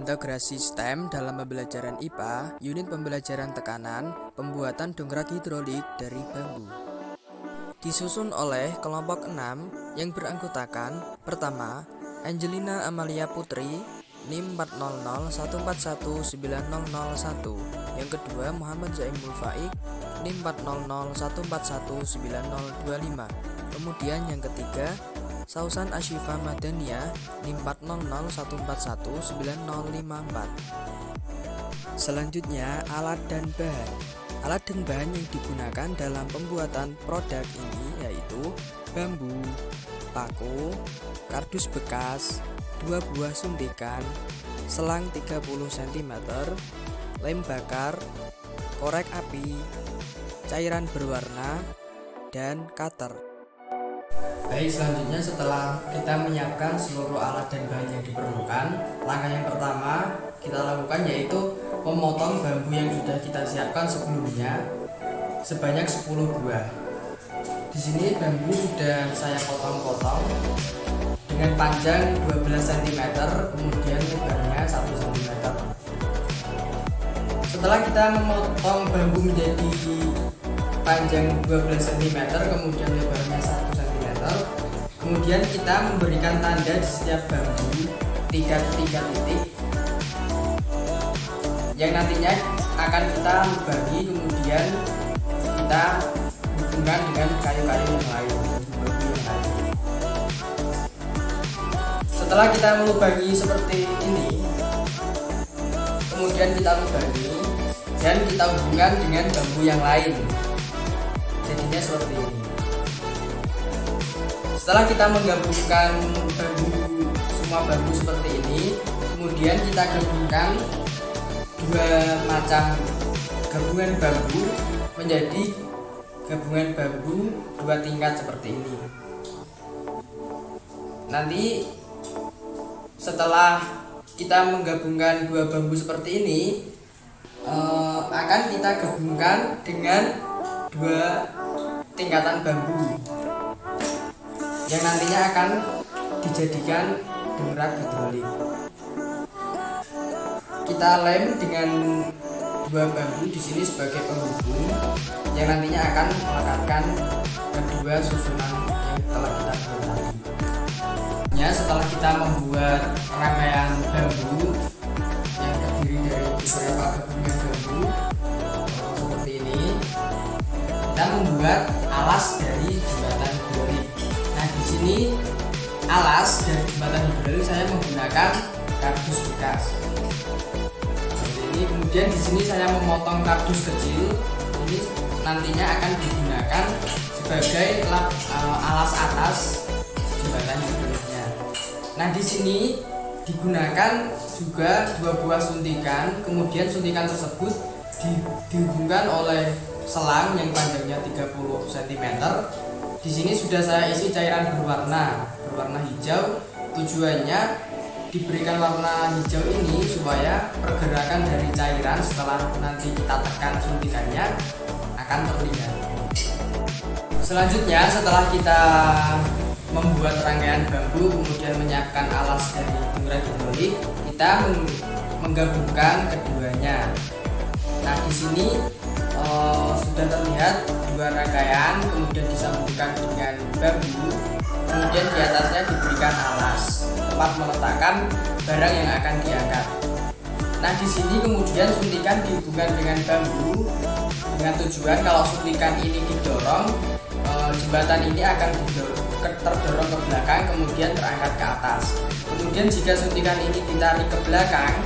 Integrasi STEM dalam pembelajaran IPA, unit pembelajaran tekanan, pembuatan dongkrak hidrolik dari bambu. Disusun oleh kelompok 6 yang beranggotakan: pertama, Angelina Amalia Putri, NIM 400141901. Yang kedua, Muhammad Zaimul Faik, NIM 400141925. Kemudian yang ketiga, Sausan Ashifa Madania, NIM 400141954. Selanjutnya, alat dan bahan. Alat dan bahan yang digunakan dalam pembuatan produk ini yaitu bambu, paku, kardus bekas, 2 buah suntikan, selang 30 cm, lem bakar, korek api, cairan berwarna, dan cutter. Baik, selanjutnya setelah kita menyiapkan seluruh alat dan bahan yang diperlukan, langkah yang pertama kita lakukan yaitu memotong bambu yang sudah kita siapkan sebelumnya sebanyak 10 buah. Di sini bambu sudah saya potong-potong dengan panjang 12 cm, kemudian lebarnya 1 cm. Setelah kita memotong bambu menjadi panjang 12 cm, kemudian lebarnya 1 cm, kemudian kita memberikan tanda di setiap bambu 3 titik yang nantinya akan kita lubangi, kemudian kita hubungkan dengan kayu-kayu yang lain, bambu yang lain. Setelah kita melubangi seperti ini, kemudian kita lubangi dan kita hubungkan dengan bambu yang lain, jadinya seperti ini. Setelah kita menggabungkan semua bambu seperti ini, kemudian kita gabungkan dua macam gabungan bambu menjadi gabungan bambu 2 tingkat seperti ini. Nanti setelah kita menggabungkan 2 bambu seperti ini, akan kita gabungkan dengan 2 tingkatan bambu yang nantinya akan dijadikan dongkrak hidrolik. Kita lem dengan 2 bambu di sini sebagai penghubung yang nantinya akan melekatkan kedua susunan yang telah kita buat tadi. Setelah kita membuat rangkaian bambu yang terdiri dari beberapa gabungan bambu seperti ini, kita membuat alas dari jembatan hidrolik. Di sini alas dari jembatan hidrolik saya menggunakan kardus bekas. Seperti ini. Kemudian di sini saya memotong kardus kecil. Ini nantinya akan digunakan sebagai alas atas jembatan hidroliknya. Di sini digunakan juga 2 buah suntikan. Kemudian suntikan tersebut dihubungkan oleh selang yang panjangnya 30 cm. Di sini sudah saya isi cairan berwarna hijau. Tujuannya diberikan warna hijau ini supaya pergerakan dari cairan setelah nanti kita tekan suntikannya akan terlihat. Selanjutnya, setelah kita membuat rangkaian bambu kemudian menyiapkan alas dari dongkrak hidrolik, kita menggabungkan keduanya. Di sini sudah terlihat 2 rangkaian, kemudian disambungkan dengan bambu, kemudian di atasnya diberikan alas tempat meletakkan barang yang akan diangkat. Di sini kemudian suntikan dihubungkan dengan bambu dengan tujuan kalau suntikan ini didorong, jembatan ini akan terdorong ke belakang kemudian terangkat ke atas. Kemudian jika suntikan ini ditarik ke belakang,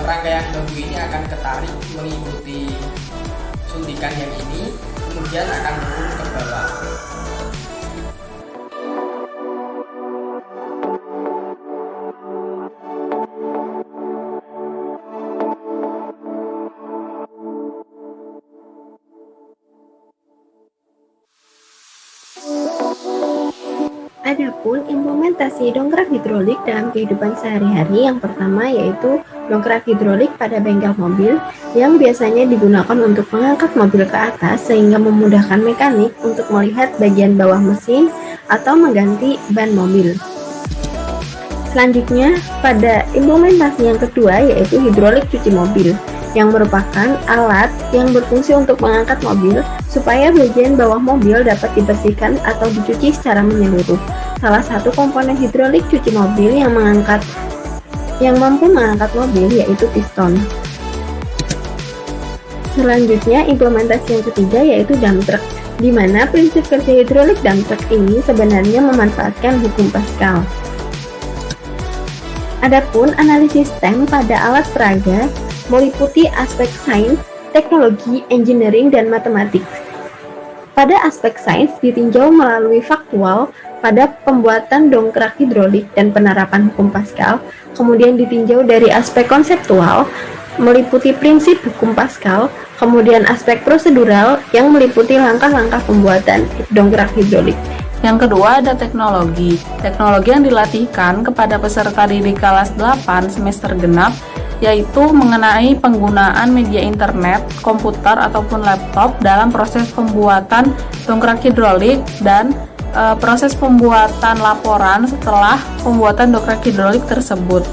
rangkaian bambu ini akan ketarik mengikuti suntikan yang ini, kemudian akan turun ke bawah. Adapun implementasi dongkrak hidrolik dalam kehidupan sehari-hari, yang pertama yaitu dongkrak hidrolik pada bengkel mobil yang biasanya digunakan untuk mengangkat mobil ke atas sehingga memudahkan mekanik untuk melihat bagian bawah mesin atau mengganti ban mobil. Selanjutnya, pada implementasi yang kedua yaitu hidrolik cuci mobil, yang merupakan alat yang berfungsi untuk mengangkat mobil supaya bagian bawah mobil dapat dibersihkan atau dicuci secara menyeluruh. Salah satu komponen hidrolik cuci mobil yang mampu mengangkat mobil yaitu piston. Selanjutnya, implementasi yang ketiga yaitu dump truck, di mana prinsip kerja hidrolik dump truck ini sebenarnya memanfaatkan hukum Pascal. Adapun analisis STEM pada alat peraga meliputi aspek sains, teknologi, engineering, dan matematik. Pada aspek sains ditinjau melalui faktual pada pembuatan dongkrak hidrolik dan penerapan hukum Pascal, kemudian ditinjau dari aspek konseptual meliputi prinsip hukum Pascal, kemudian aspek prosedural yang meliputi langkah-langkah pembuatan dongkrak hidrolik. Yang kedua ada teknologi. Teknologi yang dilatihkan kepada peserta didik kelas 8 semester genap yaitu mengenai penggunaan media internet, komputer ataupun laptop dalam proses pembuatan dongkrak hidrolik dan proses pembuatan laporan setelah pembuatan dongkrak hidrolik tersebut.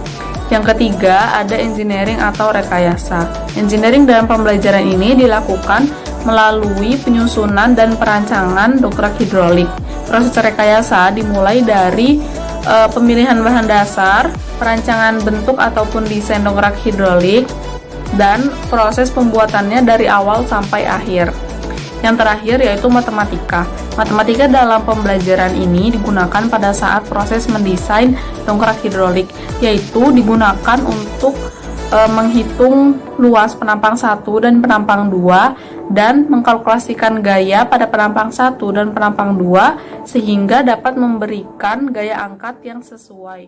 Yang ketiga ada engineering atau rekayasa. Engineering dalam pembelajaran ini dilakukan melalui penyusunan dan perancangan dongkrak hidrolik. Proses rekayasa dimulai dari pemilihan bahan dasar, perancangan bentuk ataupun desain dongkrak hidrolik, dan proses pembuatannya dari awal sampai akhir. Yang terakhir yaitu matematika. Matematika dalam pembelajaran ini digunakan pada saat proses mendesain dongkrak hidrolik, yaitu digunakan untuk menghitung luas penampang 1 dan penampang 2 dan mengkalkulasikan gaya pada penampang 1 dan penampang 2 sehingga dapat memberikan gaya angkat yang sesuai.